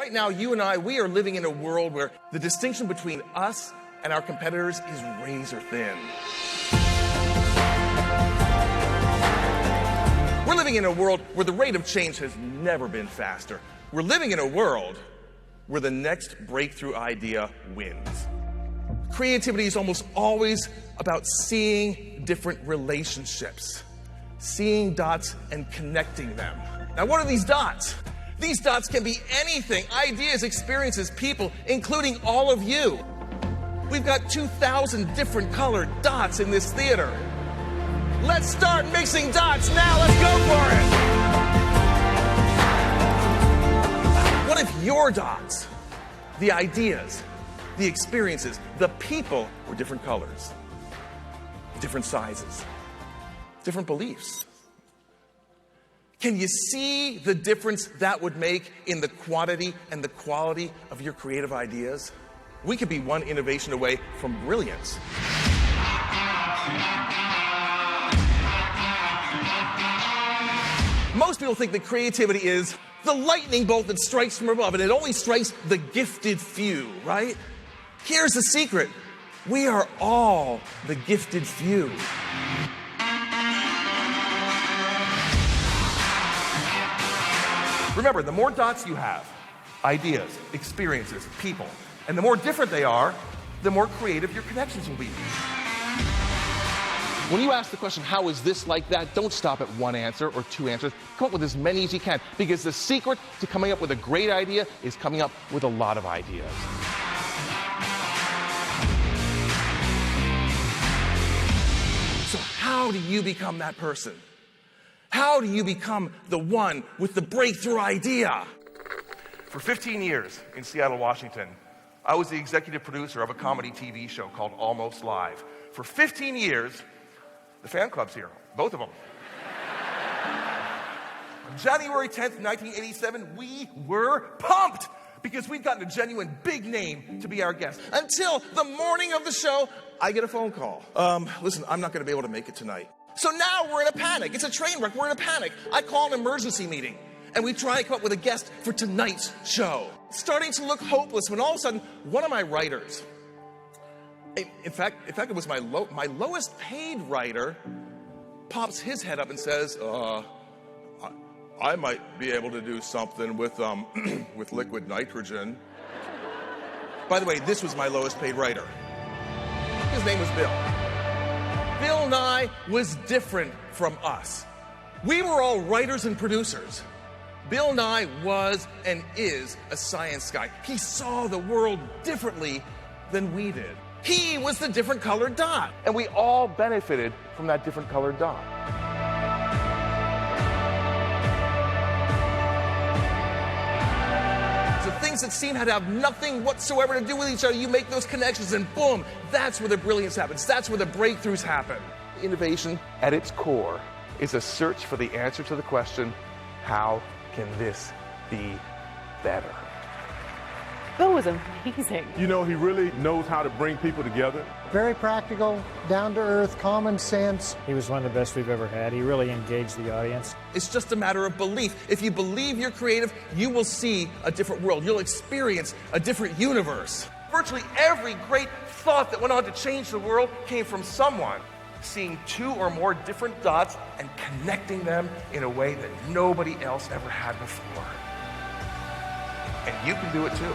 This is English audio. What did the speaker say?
Right now, you and I, we are living in a world where the distinction between us and our competitors is razor thin. We're living in a world where the rate of change has never been faster. We're living in a world where the next breakthrough idea wins. Creativity is almost always about seeing different relationships, seeing dots and connecting them. Now, what are these dots? These dots can be anything, ideas, experiences, people, including all of you. We've got 2,000 different colored dots in this theater. Let's start mixing dots now. Let's go for it. What if your dots, the ideas, the experiences, the people were different colors, different sizes, different beliefs? Can you see the difference that would make in the quantity and the quality of your creative ideas? We could be one innovation away from brilliance. Most people think that creativity is the lightning bolt that strikes from above, and it only strikes the gifted few, right? Here's the secret. We are all the gifted few. Remember, the more dots you have, ideas, experiences, people, and the more different they are, the more creative your connections will be. When you ask the question, how is this like that, don't stop at one answer or two answers. Come up with as many as you can, because the secret to coming up with a great idea is coming up with a lot of ideas. So how do you become that person? How do you become the one with the breakthrough idea? For 15 years in Seattle, Washington, I was the executive producer of a comedy TV show called Almost Live. For 15 years, the fan club's here, both of them. On January 10th, 1987, we were pumped because we'd gotten a genuine big name to be our guest. Until the morning of the show, I get a phone call. Listen, I'm not going to be able to make it tonight. So now we're in a panic. It's a train wreck. We're in a panic. I call an emergency meeting, and we try and come up with a guest for tonight's show. It's starting to look hopeless when all of a sudden, one of my writers, in fact, it was my lowest paid writer, pops his head up and says, I might be able to do something with with liquid nitrogen. By the way, this was my lowest paid writer. His name was Bill. Bill Nye was different from us. We were all writers and producers. Bill Nye was and is a science guy. He saw the world differently than we did. He was the different colored dot. And we all benefited from that different colored dot. So things that seem to have nothing whatsoever to do with each other, you make those connections and boom, that's where the brilliance happens. That's where the breakthroughs happen. Innovation, at its core, is a search for the answer to the question, how can this be better? Bill was amazing. You know, he really knows how to bring people together. Very practical, down-to-earth, common sense. He was one of the best we've ever had. He really engaged the audience. It's just a matter of belief. If you believe you're creative, you will see a different world. You'll experience a different universe. Virtually every great thought that went on to change the world came from someone seeing two or more different dots and connecting them in a way that nobody else ever had before. And you can do it too.